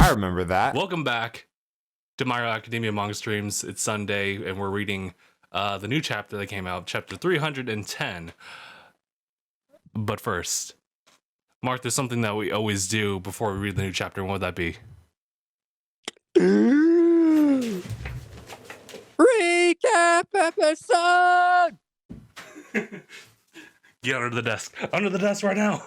I remember that. Welcome back to Hero Academia Manga Streams. It's Sunday, and we're reading the new chapter that came out, chapter 310. But first, Mark, there's something that we always do before we read the new chapter. And what would that be? Recap episode! Get under the desk. Under the desk right now.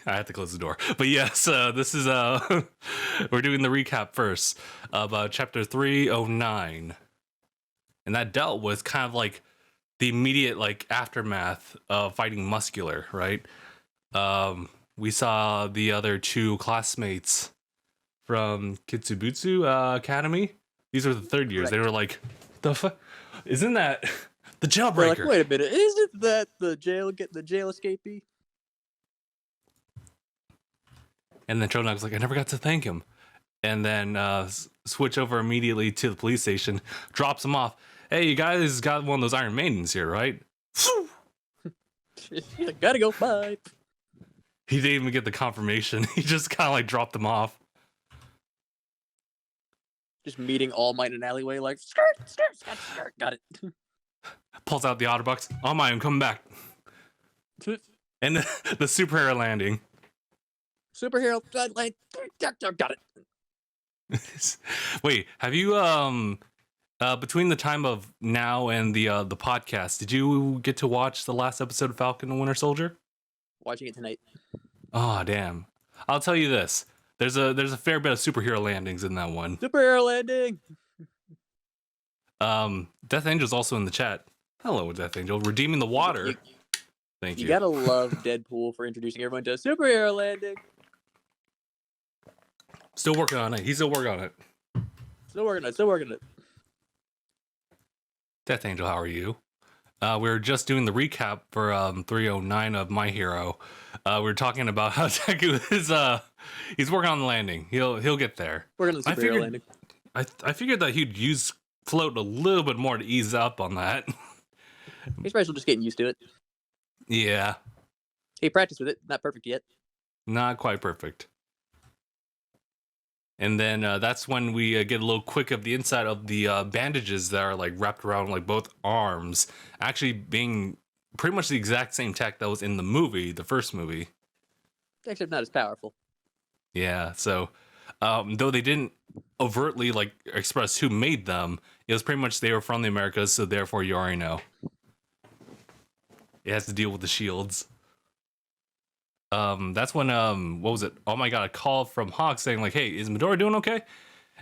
I have to close the door. But yes, this is we're doing the recap first of chapter 309. And that dealt with kind of like the immediate like aftermath of fighting Muscular, right? We saw the other two classmates from Kitsubutsu Academy. These are the third years. Correct. They were like, isn't that the We're jailbreaker? like, wait a minute, isn't that the jail escapee? And then Chonag's like, I never got to thank him. And then switch over immediately to the police station, drops him off. Hey, you guys got one of those Iron Maidens here, right? Gotta go, bye. He didn't even get the confirmation. He just kind of like dropped them off. Just meeting All Might in an alleyway, like, skirt, got it. Pulls out the OtterBox. All Might, I'm coming back. And the superhero landing. Superhero, like, got it. Wait, have you between the time of now and the podcast, did you get to watch the last episode of Falcon and Winter Soldier? Watching it tonight. Oh damn! I'll tell you this: there's a fair bit of superhero landings in that one. Superhero landing. Death Angel's also in the chat. Hello, Death Angel, redeeming the water. Thank you. You gotta love Deadpool for introducing everyone to superhero landing. Still working on it. He's still working on it. Still working it. Death Angel, how are you? We were just doing the recap for 309 of My Hero. We were talking about how Deku is he's working on the landing. He'll get there. Working on the superhero landing. I figured that he'd use float a little bit more to ease up on that. He's probably still just getting used to it. Yeah. He practiced with it. Not perfect yet. Not quite perfect. And then that's when we get a little quick of the inside of the bandages that are like wrapped around like both arms, actually being pretty much the exact same tech that was in the movie, the first movie. Except not as powerful. Yeah, so though they didn't overtly like express who made them, it was pretty much they were from the Americas, so therefore you already know. It has to deal with the shields. That's when what was it? Oh my god, a call from Hawk saying like, hey, is Midori doing okay?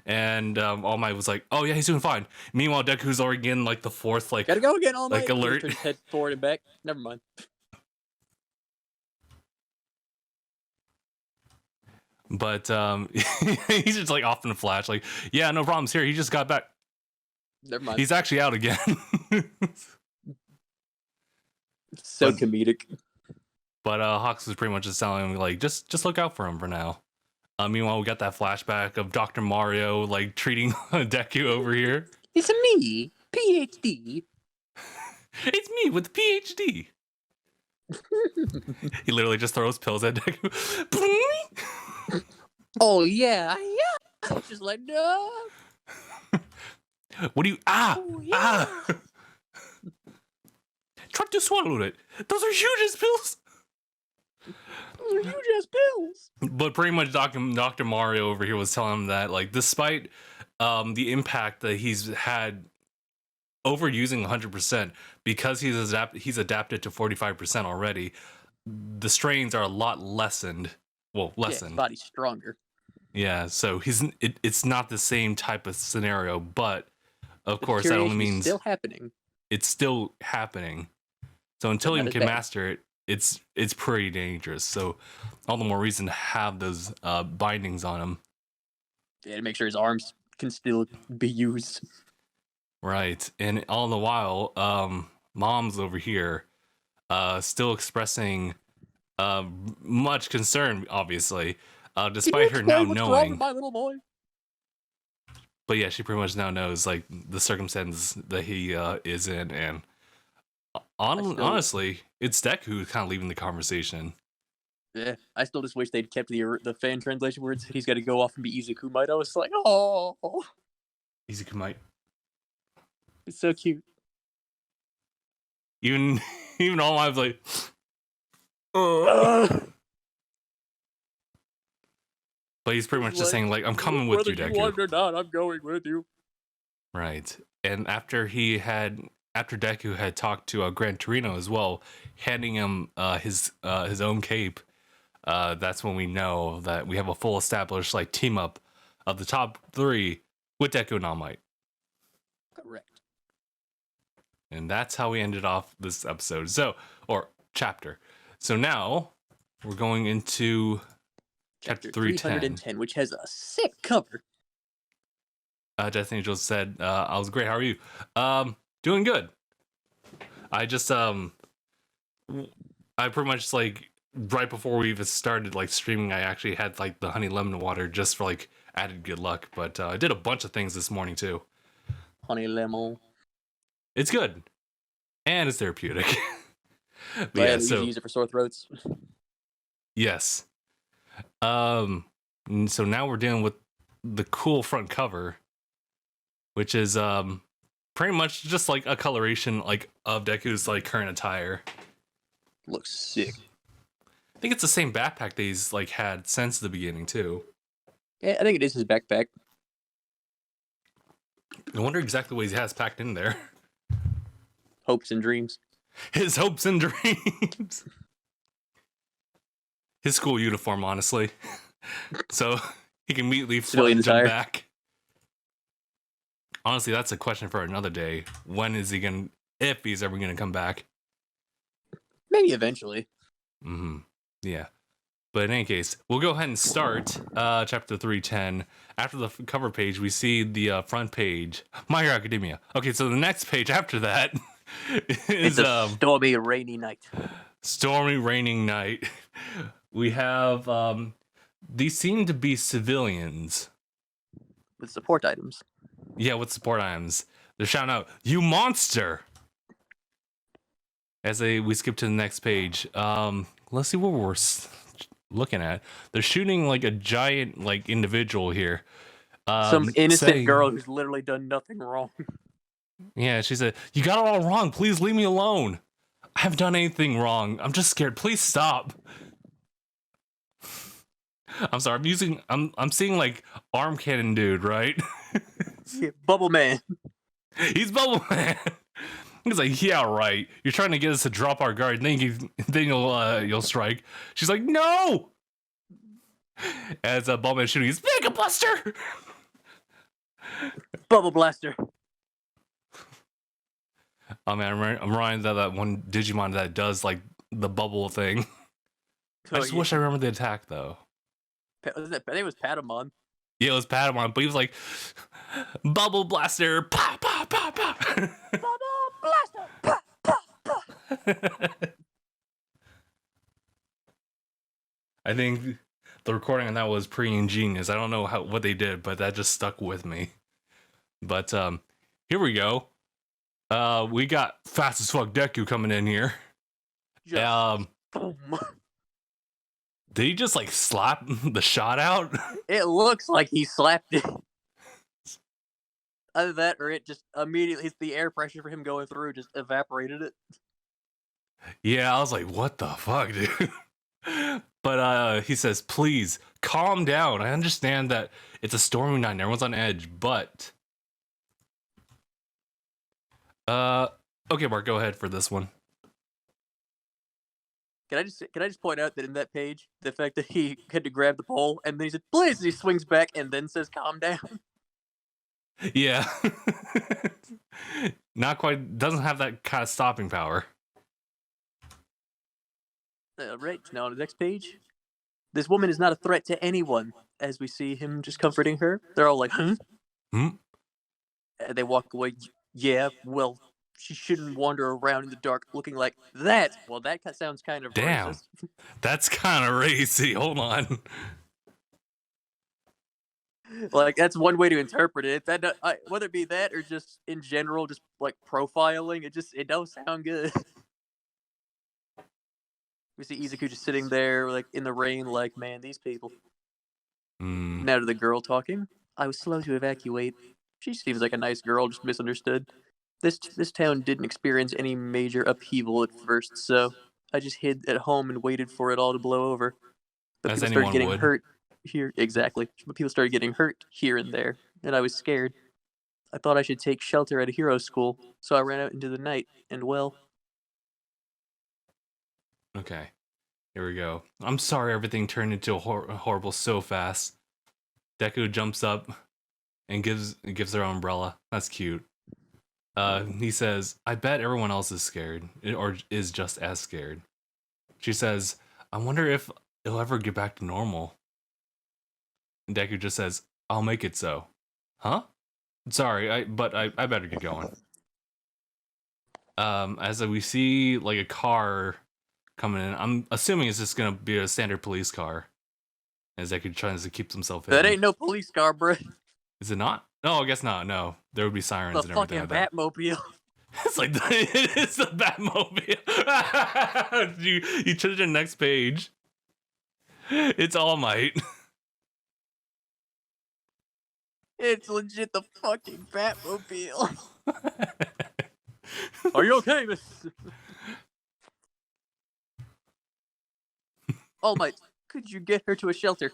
And All Might was like, oh yeah, he's doing fine. Meanwhile, Deku's already getting like the fourth like Gotta go again, All Might. like alert. Turn his head forward and back. Never mind. But he's just like off in a flash, like, yeah, no problems here. He just got back. Never mind. He's actually out again. So comedic. But Hawks was pretty much just telling him like, just look out for him for now. Meanwhile, we got that flashback of Dr. Mario like treating Deku over here. It's me, PhD. It's me with the PhD. He literally just throws pills at Deku. Oh yeah. I was just like, no. What do you Oh, yeah. Try to swallow it. Those are huge as pills. Those are huge ass pills. But pretty much Dr. Mario over here was telling him that like despite the impact that he's had overusing 100%, because he's adapted to 45% already, the strains are a lot lessened. Well, lessened. Yeah, his body's stronger. Yeah, so it's not the same type of scenario, but of course that only means still happening. It's still happening. So until he can master it, it's pretty dangerous. So all the more reason to have those bindings on him. Yeah, to make sure his arms can still be used. Right. And all the while, Mom's over here still expressing much concern, obviously, despite her now knowing. What's wrong with my little boy? But yeah, she pretty much now knows like the circumstances that he is in, and honestly, it's Deku who's kind of leaving the conversation. Yeah, I still just wish they'd kept the fan translation where he's got to go off and be Izukumite. I was like, oh, Izukumite. it's so cute. Even all I was like, but he's pretty much just saying like, I'm coming with you, Deku. Whether you want or not, I'm going with you. Right. And after Deku had talked to Gran Torino as well, handing him his own cape, that's when we know that we have a full established like team up of the top 3 with Deku and All Might. Correct. And that's how we ended off this episode. Or chapter. So now we're going into chapter 310, which has a sick cover. Destiny Angel said, I was great. How are you? Doing good. I just I pretty much like right before we even started like streaming, I actually had like the honey lemon water just for like added good luck. But I did a bunch of things this morning too. Honey lemon. It's good. And it's therapeutic. Yeah, so use it for sore throats. Yes. So now we're dealing with the cool front cover, which is pretty much just like a coloration like of Deku's like current attire. Looks sick. I think it's the same backpack that he's like had since the beginning too. Yeah, I think it is his backpack. I wonder exactly what he has packed in there. Hopes and dreams. His hopes and dreams. His school uniform, honestly. So he can immediately jump back. Honestly, that's a question for another day. When is he gonna, if he's ever gonna come back? Maybe eventually. Yeah. But in any case, we'll go ahead and start chapter 310. After the cover page, we see the front page. My Hero Academia. Okay, so the next page after that is it's a stormy, rainy night. Stormy, raining night. We have these seem to be civilians with support items. Yeah, with support items. They're shouting out, "You monster!" As we skip to the next page. Let's see what we're looking at. They're shooting like a giant like individual here. Some innocent girl who's literally done nothing wrong. Yeah, she said, "You got it all wrong. Please leave me alone. I haven't done anything wrong. I'm just scared. Please stop." I'm sorry. I'm seeing like arm cannon dude, right? Yeah, Bubble Man. He's Bubble Man. He's like, "Yeah, right. You're trying to get us to drop our guard, and then you'll strike." She's like, "No!" As Bubble Man shooting, he's Mega Buster. Bubble Blaster. Oh man, I'm reminded of that one Digimon that does like the bubble thing. I just wish I remembered the attack though. I think it was Patamon. Yeah, it was Patamon, but he was like, "Bubble Blaster, pa pa pa pa." Bubble Blaster, pa pa pa. I think the recording on that was pretty ingenious. I don't know what they did, but that just stuck with me. But here we go. We got fast as fuck Deku coming in here. Boom. Did he just like slap the shot out? It looks like he slapped it. Either that or it just immediately, the air pressure for him going through just evaporated it. Yeah, I was like, what the fuck, dude? But he says, "Please calm down. I understand that it's a stormy night and everyone's on edge, but..." Okay, Mark, go ahead for this one. Can I just point out that in that page, the fact that he had to grab the pole and then he said, "Please," he swings back and then says, "Calm down." Yeah. Not quite, doesn't have that kind of stopping power. Right, now on the next page, this woman is not a threat to anyone, as we see him just comforting her. They're all like, "Huh?" They walk away. "Yeah, well, she shouldn't wander around in the dark looking like that." Well, that sounds kind of racist. That's kind of racy. Hold on. Like, that's one way to interpret it. That whether it be that or just in general, just like profiling, it don't sound good. We see Izuku just sitting there, like, in the rain, like, man, these people. Mm. Now to the girl talking. I was slow to evacuate. She seems like a nice girl, just misunderstood. This town didn't experience any major upheaval at first, so I just hid at home and waited for it all to blow over. But As people started anyone getting would. hurt here. Exactly. But people started getting hurt here and there, and I was scared. I thought I should take shelter at a hero school, so I ran out into the night, and well, Okay. Here we go. I'm sorry everything turned into a horrible so fast. Deku jumps up and gives her umbrella. That's cute. He says, I bet everyone else is scared, or is just as scared. She says, I wonder if it'll ever get back to normal. And Deku just says, I'll make it so. Huh? Sorry, I better get going. As we see like a car coming in, I'm assuming it's just gonna be a standard police car. As Deku tries to keep himself that hidden. ain't no police car, bruh. Is it not? No, I guess not. No, there would be sirens The and everything fucking like that. Batmobile. It's like it is the Batmobile. you turn to the next page. It's All Might. It's legit the fucking Batmobile. Are you okay, miss? All Might, could you get her to a shelter?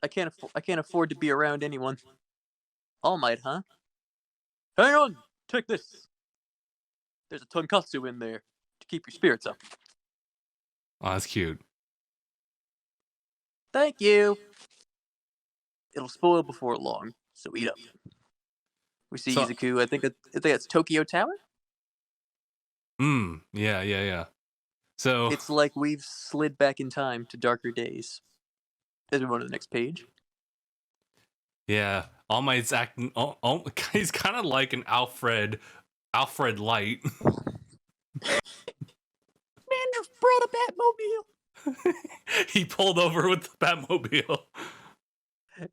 I can't afford to be around anyone. All Might, huh? Hang on! Take this! There's a tonkatsu in there to keep your spirits up. Oh, that's cute. Thank you! It'll spoil before long, so eat up. We see So- Izuku, I think that's Tokyo Tower? Yeah. So It's like we've slid back in time to darker days. As we go to the next page. yeah, All Might's acting. He's kind of like an Alfred Light. Man just brought a Batmobile! He pulled over with the Batmobile.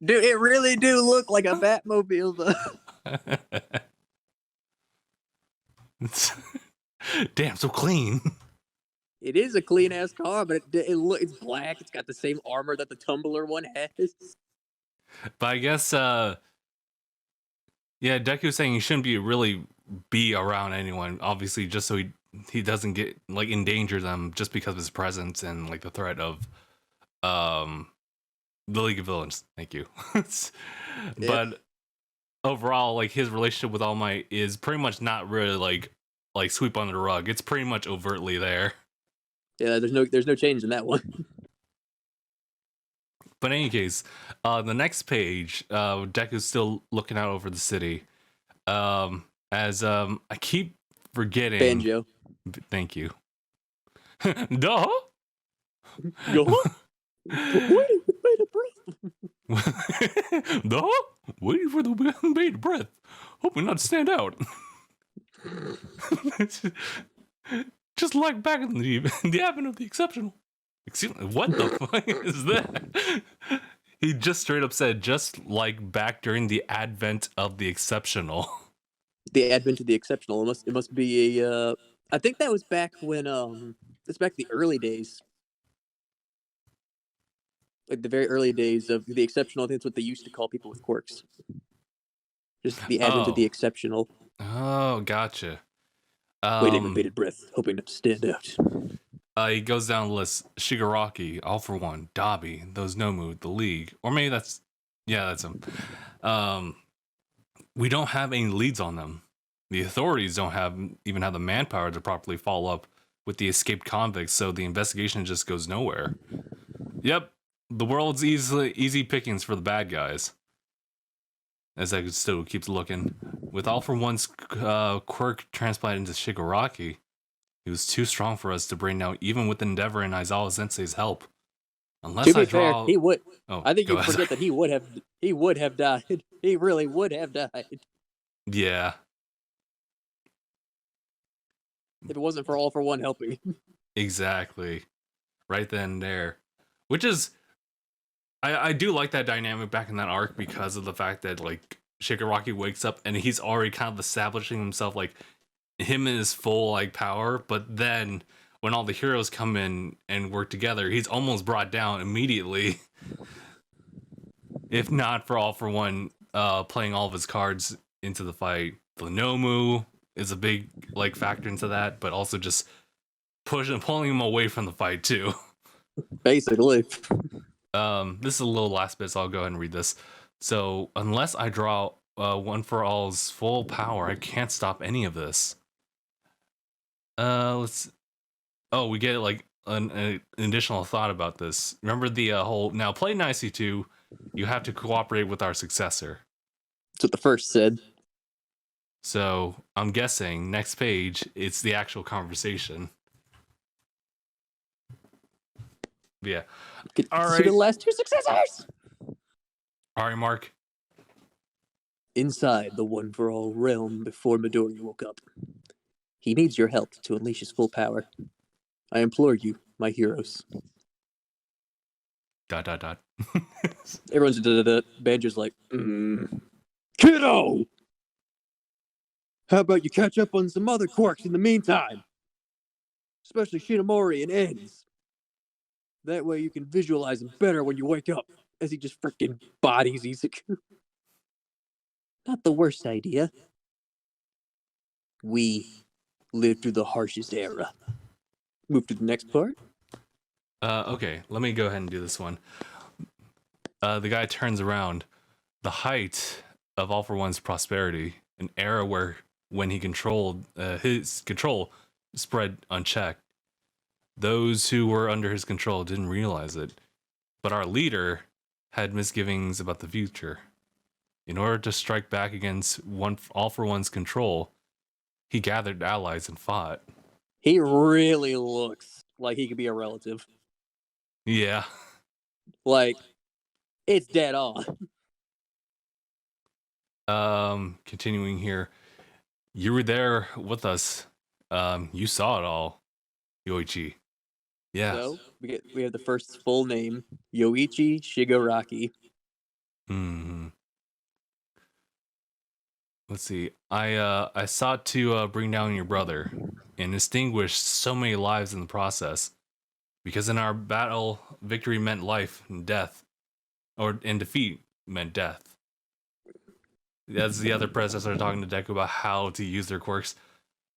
Dude, it really do look like a Batmobile, though. Damn, so clean. It is a clean ass car, but it's black. It's got the same armor that the Tumbler one has. But I guess, yeah, Deku's saying he shouldn't really be around anyone, obviously, just so he doesn't get like endanger them just because of his presence and like the threat of the League of Villains. Thank you. But overall, like his relationship with All Might is pretty much not really like sweep under the rug. It's pretty much overtly there. Yeah, there's no change in that one. But in any case, the next page, Deku's still looking out over the city. As I keep forgetting. Banjo. Thank you. Duh. Go. Wait a breath. Duh. Waiting for the bated breath, hoping not to stand out. Just like back in the advent of the exceptional. Excuse me, what the fuck is that? He just straight up said, just like back during the advent of the exceptional. The advent of the exceptional. It must be a. I think that was back when it's back the early days. Like the very early days of the exceptional. I think that's what they used to call people with quirks. Just the advent of the exceptional. Oh, gotcha. Waiting with bated breath, hoping not to stand out. He goes down the list. Shigaraki, All For One, Dabi, those Nomu, the League, or maybe that's him. We don't have any leads on them. The authorities don't even have the manpower to properly follow up with the escaped convicts, so the investigation just goes nowhere. Yep, the world's easy pickings for the bad guys. As I still keeps looking, with All For One's quirk transplanted into Shigaraki, he was too strong for us to bring down, even with Endeavor and Aizawa Sensei's help. Unless To be I draw, fair, he would. Oh, I think go you ahead. forget that he would have died. He really would have died Yeah, if it wasn't for All For One helping. exactly. Right then and there, which is, I do like that dynamic back in that arc because of the fact that like Shigaraki wakes up and he's already kind of establishing himself, like him in his full like power, but then when all the heroes come in and work together, he's almost brought down immediately. If not for All For One playing all of his cards into the fight. The Nomu is a big like factor into that, but also just pulling him away from the fight too. Basically. This is a little last bit, so I'll go ahead and read this. So unless I draw One For All's full power, I can't stop any of this. We get like an additional thought about this. Remember the whole now play nicely too. You have to cooperate with our successor. That's what the first said. So I'm guessing next page it's the actual conversation. Yeah. All right. The last two successors. All right, Mark. Inside the One For All realm before Midoriya woke up. He needs your help to unleash his full power. I implore you, my heroes. ... Everyone's Banjo's like, Kiddo! How about you catch up on some other quirks in the meantime? Especially Shinomori and Ends. That way you can visualize him better when you wake up, as he just freaking bodies Izuku. Not the worst idea. We lived through the harshest era. Move to the next part. Okay, let me go ahead and do this one. The guy turns around. The height of All For One's prosperity, an era where when he controlled his control spread unchecked. Those who were under his control didn't realize it, but our leader had misgivings about the future. In order to strike back against All For One's control, he gathered allies and fought. He really looks like he could be a relative. Yeah. Like, it's dead on. Continuing here. You were there with us. You saw it all, Yoichi. Yeah. So, we have the first full name, Yoichi Shigaraki. Mm-hmm. Let's see. I sought to bring down your brother and extinguish so many lives in the process. Because in our battle, victory meant life and death. And defeat meant death. That's the other predecessor talking to Deku about how to use their quirks.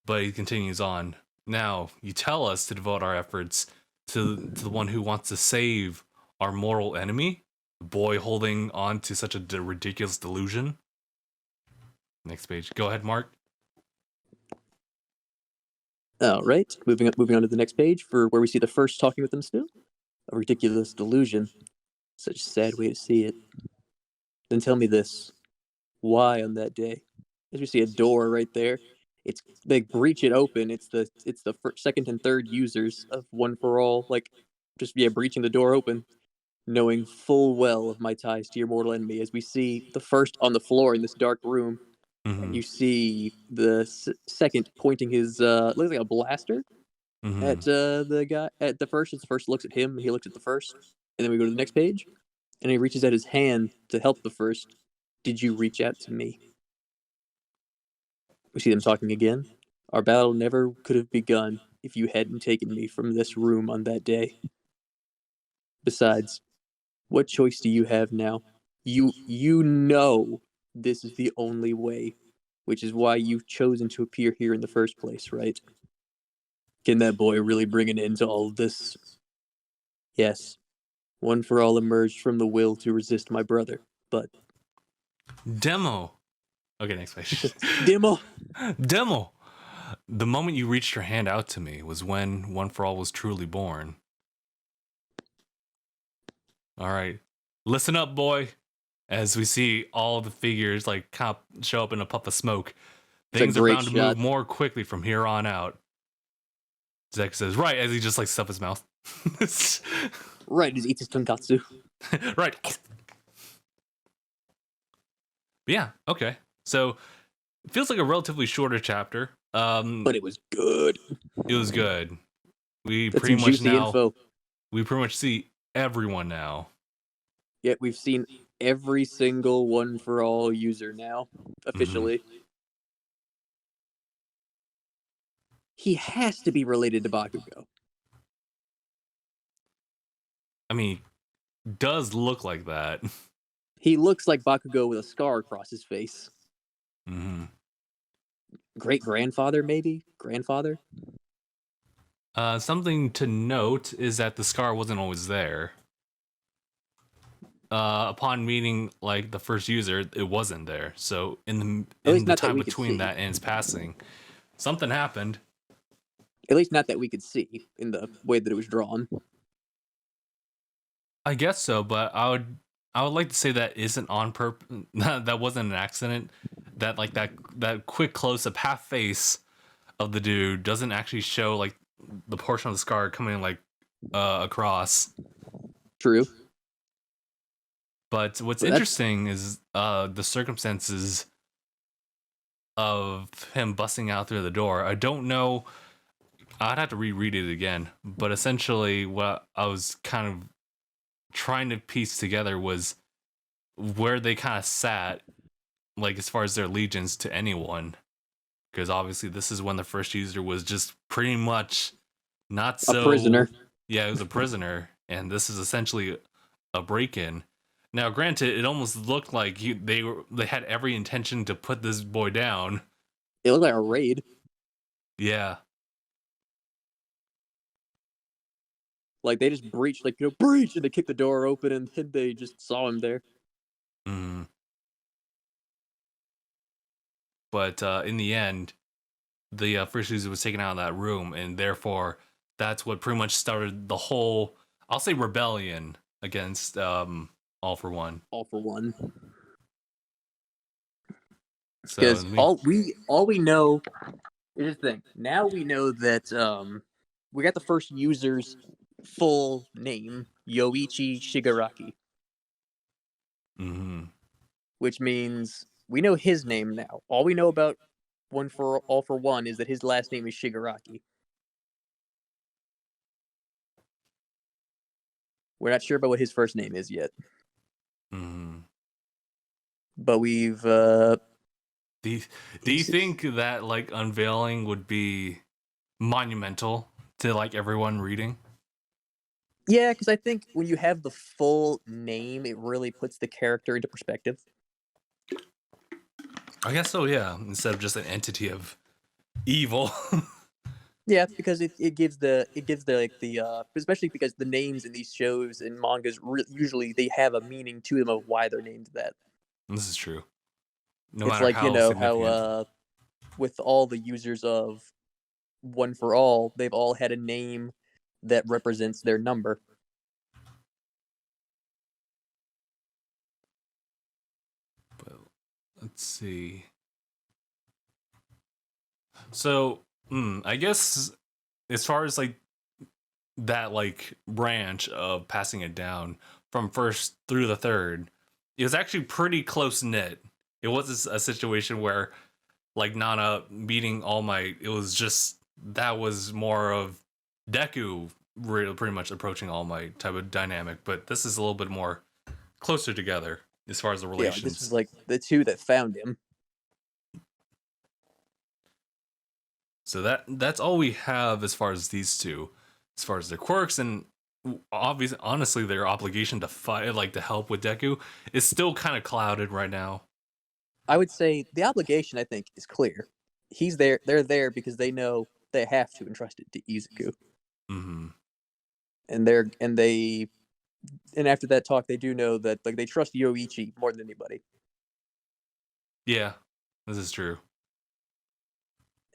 But he continues on. Now, you tell us to devote our efforts to the one who wants to save our mortal enemy? The boy holding on to such a ridiculous delusion? Next page. Go ahead, Mark. All right, moving on to the next page for where we see the first talking with them still. A ridiculous delusion. Such a sad way to see it. Then tell me this. Why on that day? As we see a door right there, they breach it open. It's the second and third users of One For All, breaching the door open, knowing full well of my ties to your mortal enemy. As we see the first on the floor in this dark room, and you see the second pointing his looks like a blaster at the guy. At the first, the first looks at him. He looks at the first, and then we go to the next page, and he reaches out his hand to help the first. Did you reach out to me? We see them talking again. Our battle never could have begun if you hadn't taken me from this room on that day. Besides, what choice do you have now? You know this is the only way, which is why you've chosen to appear here in the first place, right? Can that boy really bring an end to all of this? Yes. One For All emerged from the will to resist my brother, but... Demo. Okay, next page. Demo. The moment you reached your hand out to me was when One For All was truly born. All right. Listen up, boy. As we see all the figures like kind of show up in a puff of smoke. Things are bound to move more quickly from here on out. Zek says, right, as he just like stuff his mouth. Right, as he eats his tonkatsu. Right. Yeah, okay. So it feels like a relatively shorter chapter. But it was good. It was good. We That's pretty some much juicy now info. we pretty much see everyone now. Yeah, we've seen every single One For All user now, officially. He has to be related to Bakugo. I mean, does look like that. He looks like Bakugo with a scar across his face. Hmm. Great grandfather, maybe? Grandfather? Something to note is that the scar wasn't always there. Upon meeting like the first user, it wasn't there. So At least in the not that time we could between see. that and its passing, something happened. At least not that we could see in the way that it was drawn. I guess so, but I would like to say that isn't on purpose. That wasn't an accident. That like that quick close up half face of the dude doesn't actually show like the portion of the scar coming like across. True. But what's But that's interesting is the circumstances of him busting out through the door. I don't know. I'd have to reread it again. But essentially, what I was kind of trying to piece together was where they kind of sat, like as far as their allegiance to anyone. Because obviously, this is when the first user was just pretty much not a so. prisoner. Yeah, he was a prisoner, and this is essentially a break-in. Now, granted, it almost looked like they had every intention to put this boy down. It looked like a raid. Yeah. Like they just breached, like breach, and they kicked the door open, and then they just saw him there. Mm. But in the end, the first user was taken out of that room, and therefore that's what pretty much started the whole, I'll say, rebellion against All for One. All for one. So Because all we know is the thing. Now we know that we got the first user's full name, Yoichi Shigaraki, mm-hmm. which means we know his name now. All we know about All for One is that his last name is Shigaraki. We're not sure about what his first name is yet. Mm-hmm. But we've Do you think that like unveiling would be monumental to like everyone reading? yeah, because I think when you have the full name, it really puts the character into perspective. I guess so, yeah. Instead of just an entity of evil. Yeah, because it gives the like the especially because the names in these shows and mangas usually they have a meaning to them of why they're named that. This is true. No It's matter like how how significant. with all the users of One for All, they've all had a name that represents their number. But let's see. So, I guess as far as like that like branch of passing it down from first through the third, it was actually pretty close knit. It was a situation where like Nana beating All Might, it was just that was more of Deku pretty much approaching All Might type of dynamic, but this is a little bit more closer together as far as the Yeah, this was relations. like the two that found him. So that's all we have as far as these two, as far as their quirks and obviously, honestly, their obligation to fight, like to help with Deku, is still kind of clouded right now. I would say the obligation, I think, is clear. He's there. They're there because they know they have to entrust it to Izuku, Mm-hmm. and after that talk, they do know that like they trust Yoichi more than anybody. Yeah, this is true.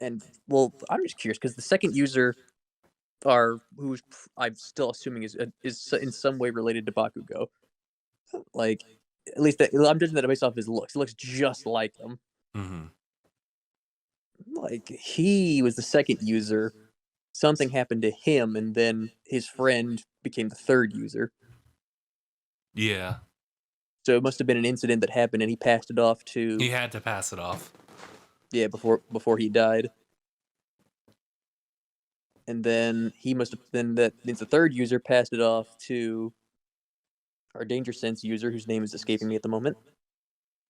And well, I'm just curious because the second user are who's I'm still assuming is in some way related to Bakugo. Like at least I'm judging that based off his looks. He looks just like him. Mm-hmm. Like he was the second user. Something happened to him, and then his friend became the third user. Yeah, So it must have been an incident that happened, and he passed it off to he had to pass it off. before he died. And then he must have then that means the third user passed it off to our Danger Sense user, whose name is escaping me at the moment.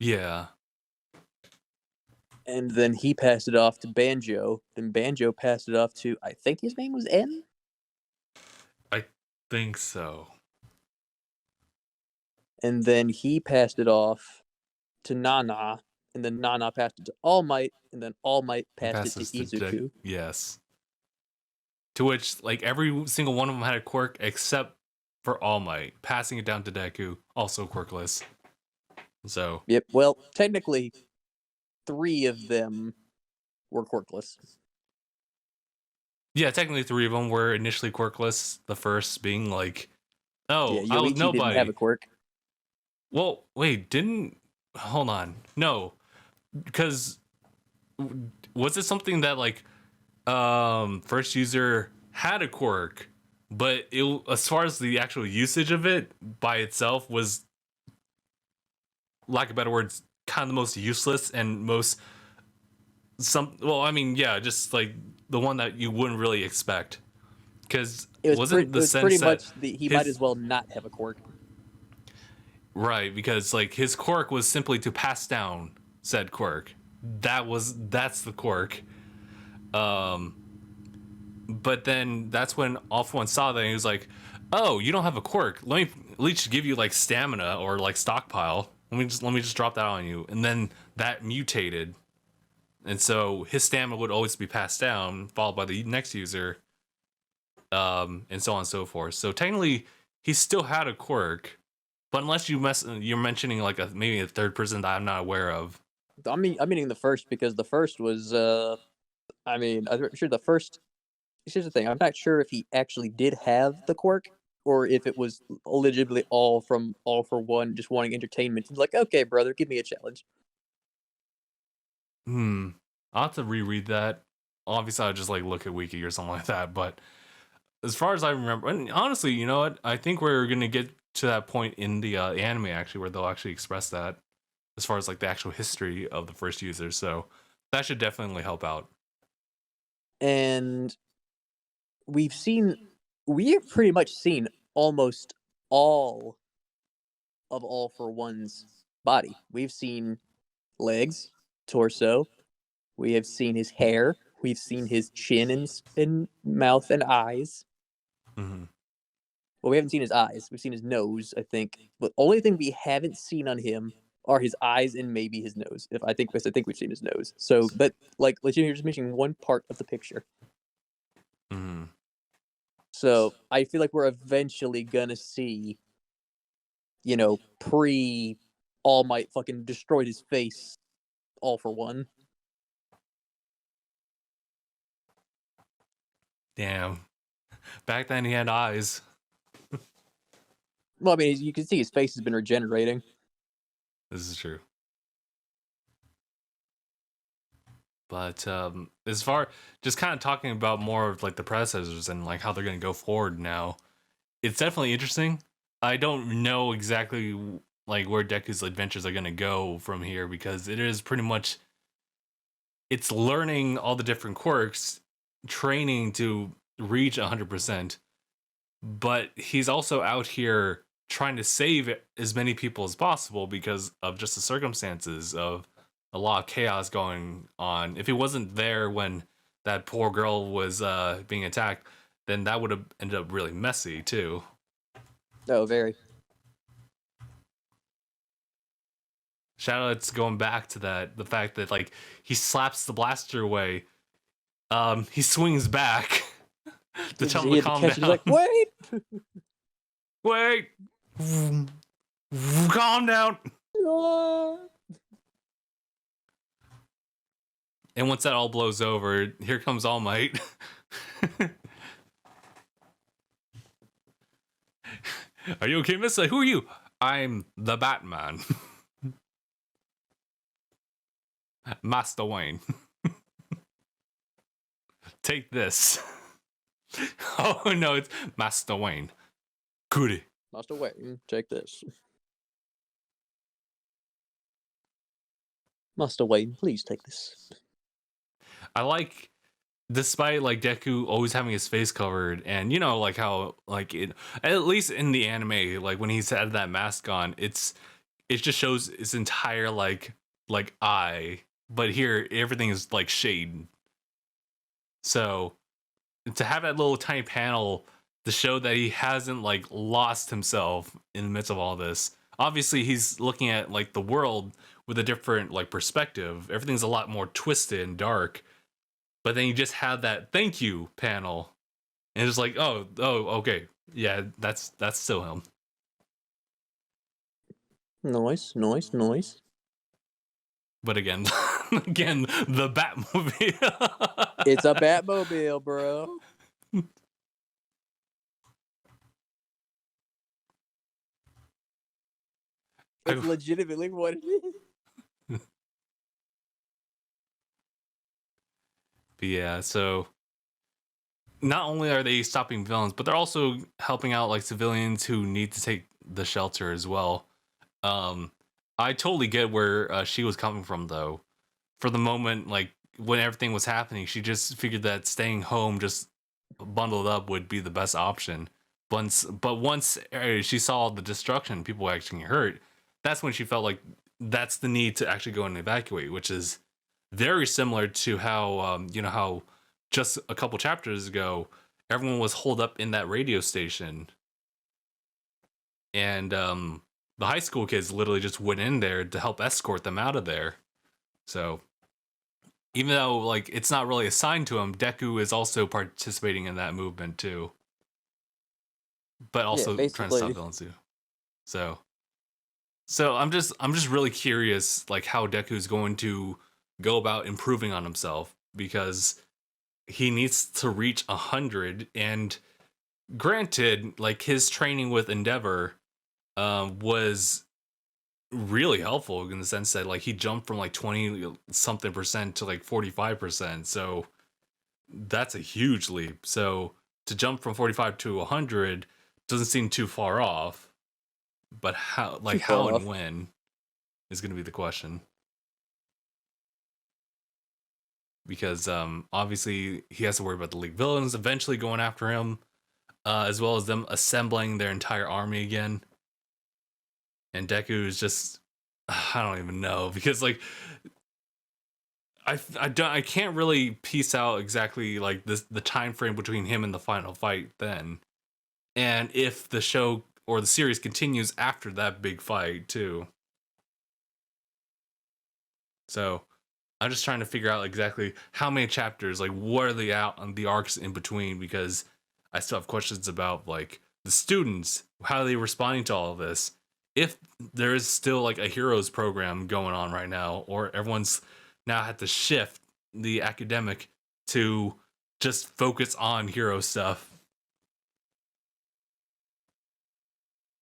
Yeah, And then he passed it off to Banjo. Then Banjo passed it off to I think his name was N. I think so. and then he passed it off to Nana, and then Nana passed it to All Might, and then All Might He passed it to passes to Deku. Izuku. Yes. To which, like, every single one of them had a quirk except for All Might. Passing it down to Deku, also quirkless. So. Yep. Well, technically, 3 of them were quirkless. Yeah, technically 3 of them were initially quirkless. The first being like, oh, Yeah, I was Yoichi nobody. didn't have a quirk. Well, wait, hold on. No, because was it something that like first user had a quirk, but it, as far as the actual usage of it by itself, was, lack of better words, kind of the most useless and most just like the one that you wouldn't really expect, because It was wasn't the it was sense pretty that much he might as well not have a quirk. right, because like his quirk was simply to pass down said quirk. That's the quirk. But then that's when All For One saw that and he was like, "Oh, you don't have a quirk. Let me at least give you like stamina or like stockpile. Let me just drop that on you." And then that mutated, and so his stamina would always be passed down, followed by the next user, and so on and so forth. So technically, he still had a quirk, but unless you're mentioning like maybe a third person that I'm not aware of. I'm meaning the first, because the first was I'm sure the first. Here's the thing: I'm not sure if he actually did have the quirk, or if it was legitimately all from All For One, just wanting entertainment. He's like, okay, brother, give me a challenge. I'll have to reread that. Obviously, I'll just like look at Wiki or something like that. But as far as I remember, and honestly, you know what? I think we're gonna get to that point in the anime actually, where they'll actually express that as far as like the actual history of the first users. So that should definitely help out. And we've pretty much seen almost all of All For One's body. We've seen legs, torso. We have seen his hair. We've seen his chin and mouth and eyes. Mm-hmm. Well, we haven't seen his eyes. We've seen his nose, I think. But the only thing we haven't seen on him are his eyes and maybe his nose. I think we've seen his nose. So that, like, legit, you're just missing one part of the picture. Mm-hmm. So I feel like we're eventually gonna see, pre All Might fucking destroyed his face, All For One. Damn. Back then he had eyes. Well, I mean, you can see his face has been regenerating. This is true. But as far just kind of talking about more of like the predecessors and like how they're gonna go forward now, it's definitely interesting. I don't know exactly like where Deku's adventures are gonna go from here, because it is pretty much, it's learning all the different quirks, training to reach 100%, but he's also out here trying to save as many people as possible because of just the circumstances of a lot of chaos going on. If he wasn't there when that poor girl was being attacked, then that would have ended up really messy too. Oh, very. Shout outs going back to that, the fact that like he slaps the blaster away, he swings back to tell him to calm down. He's like, wait, wait, calm down. And once that all blows over, here comes All Might. Are you okay, miss? Like, who are you? I'm the Batman. Master Wayne. Take this. Oh no, it's Master Wayne. Goody. Master Wayne, take this. Master Wayne, please take this. I like, despite like Deku always having his face covered, and you know, like how like it, at least in the anime, like when he's had that mask on, it just shows his entire like eye, but here everything is like shade. So to have that little tiny panel to show that he hasn't like lost himself in the midst of all this, obviously he's looking at like the world with a different like perspective. Everything's a lot more twisted and dark. But then you just have that thank you panel, and it's like, oh, okay, yeah, that's still him. Nice, nice, nice. But again, again, the Batmobile. It's a Batmobile, bro. It's legitimately what it is. But yeah, so not only are they stopping villains, but they're also helping out like civilians who need to take the shelter as well. I totally get where she was coming from, though. For the moment, like when everything was happening, she just figured that staying home, just bundled up, would be the best option. But once she saw the destruction, people actually hurt, that's when she felt like that's the need to actually go and evacuate, which is very similar to how how just a couple chapters ago everyone was holed up in that radio station, and the high school kids literally just went in there to help escort them out of there. So even though like it's not really assigned to him, Deku is also participating in that movement too, but also trying to stop villains too. So I'm just really curious like how Deku's going to go about improving on himself, because he needs to reach 100. And granted, like his training with Endeavor was really helpful in the sense that like he jumped from like 20 something percent to like 45%. So that's a huge leap. So to jump from 45 to 100 doesn't seem too far off. But how and when is going to be the question. Because obviously he has to worry about the League villains eventually going after him, as well as them assembling their entire army again. And Deku is just, I don't even know, because like I can't really piece out exactly like the time frame between him and the final fight then, and if the show or the series continues after that big fight too. So I'm just trying to figure out exactly how many chapters, like what are the arcs in between, because I still have questions about like the students, how are they responding to all of this, if there is still like a heroes program going on right now, or everyone's now had to shift the academic to just focus on hero stuff.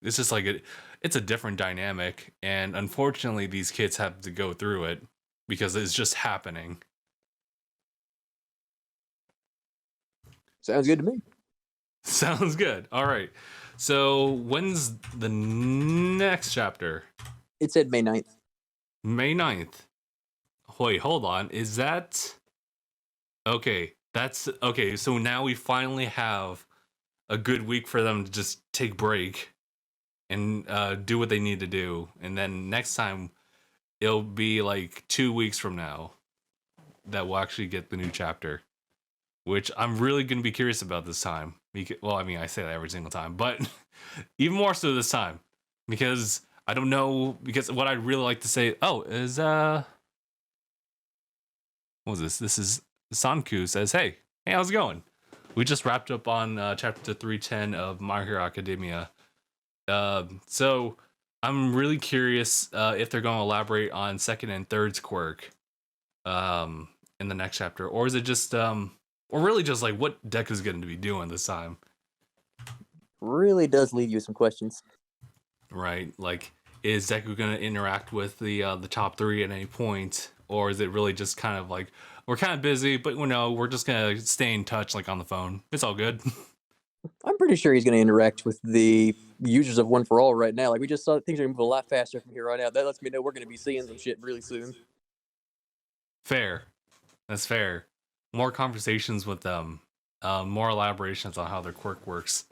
It's just like it's a different dynamic, and unfortunately these kids have to go through it because it's just happening. Sounds good to me. Sounds good. All right. So when's the next chapter? It said May 9th. May 9th. Wait, hold on. Is that... Okay, that's... Okay, so now we finally have a good week for them to just take break and do what they need to do. And then next time, it'll be like 2 weeks from now that we'll actually get the new chapter, which I'm really going to be curious about this time. Well, I mean, I say that every single time, but even more so this time, because I don't know, because what I'd really like to say, is, what was this? This is Sanku says, hey, how's it going? We just wrapped up on chapter 310 of My Hero Academia. So I'm really curious if they're going to elaborate on second and third's quirk in the next chapter, or is it just or really just like what Deku's going to be doing this time. Really does leave you with some questions. Right, like is Deku going to interact with the top three at any point, or is it really just kind of like we're kind of busy, but we're just going to stay in touch like on the phone. It's all good. I'm pretty sure he's going to interact with the users of One for All right now. Like we just saw, things are going to move a lot faster from here on out. That lets me know we're going to be seeing some shit really soon. Fair. That's fair. More conversations with them, more elaborations on how their quirk works,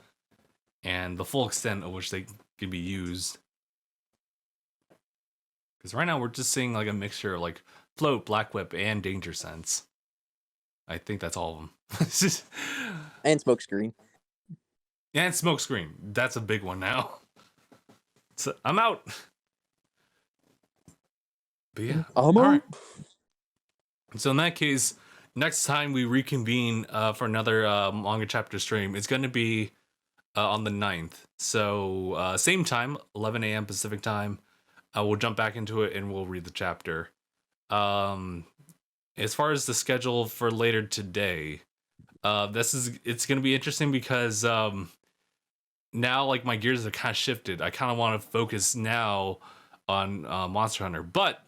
and the full extent of which they can be used. Because right now we're just seeing like a mixture of like Float, Black Whip, and Danger Sense. I think that's all of them. And Smokescreen. And Smokescreen. That's a big one now. So I'm out. But yeah, I'm all out. right. So in that case, next time we reconvene for another manga chapter stream, it's going to be on the 9th. So same time, 11 a.m. Pacific time. We'll jump back into it and we'll read the chapter. As far as the schedule for later today, it's going to be interesting because now like my gears have kind of shifted. I kind of want to focus now on Monster Hunter, but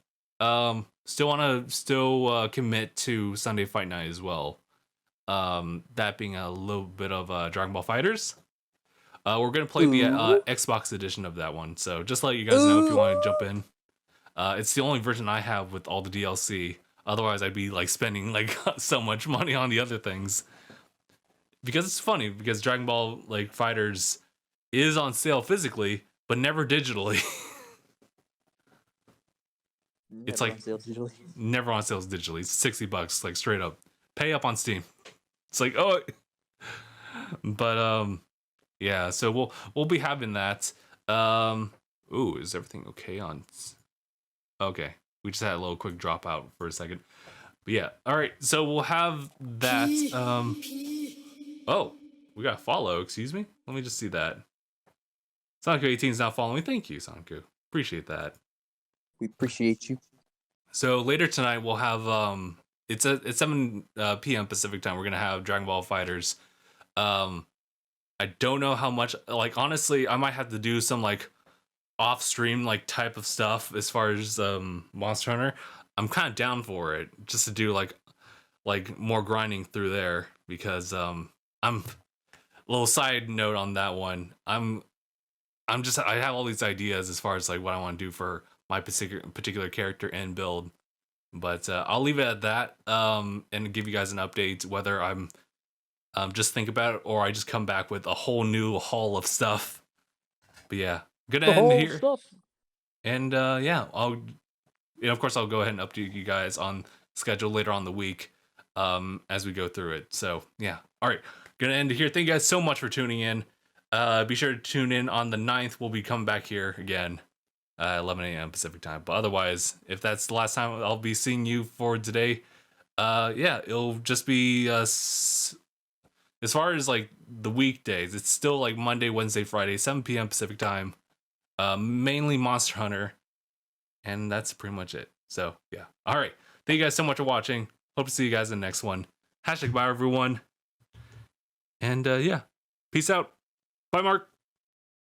still want to commit to Sunday Fight Night as well. That being a little bit of Dragon Ball Fighters. We're gonna play the Xbox edition of that one, so just let you guys know if you want to jump in. It's the only version I have with all the DLC. Otherwise, I'd be like spending like so much money on the other things. Because it's funny because Dragon Ball like Fighters is on sale physically, but never digitally. It's like on sale digitally. Never on sales digitally. It's $60, like straight up. Pay up on Steam. It's like, oh, but yeah. So we'll be having that. Ooh, is everything okay on? Okay, we just had a little quick dropout for a second. But yeah, all right. So we'll have that. Oh, we got a follow. Excuse me. Let me just see that. Sonic18 is now following me. Thank you, Sonic. Appreciate that. We appreciate you. So later tonight we'll have it's 7 p.m. Pacific time. We're gonna have Dragon Ball Fighters. I don't know how much. Like honestly, I might have to do some like off stream like type of stuff as far as Monster Hunter. I'm kind of down for it just to do like more grinding through there because I'm a little side note on that one. I have all these ideas as far as like what I want to do for my particular character and build, but I'll leave it at that and give you guys an update whether I'm just think about it or I just come back with a whole new haul of stuff. But yeah, gonna end here. Stuff. And yeah, of course I'll go ahead and update you guys on schedule later on the week as we go through it. So yeah, all right, gonna end here. Thank you guys so much for tuning in. Be sure to tune in on the 9th. We'll be coming back here again. 11 a.m. Pacific time. But otherwise, if that's the last time I'll be seeing you for today, yeah, it'll just be as far as like the weekdays, it's still like Monday, Wednesday, Friday, 7 p.m. Pacific time. Mainly Monster Hunter, and that's pretty much it. So yeah, all right. Thank you guys so much for watching. Hope to see you guys in the next one. #bye everyone, and yeah, peace out. Bye, Mark.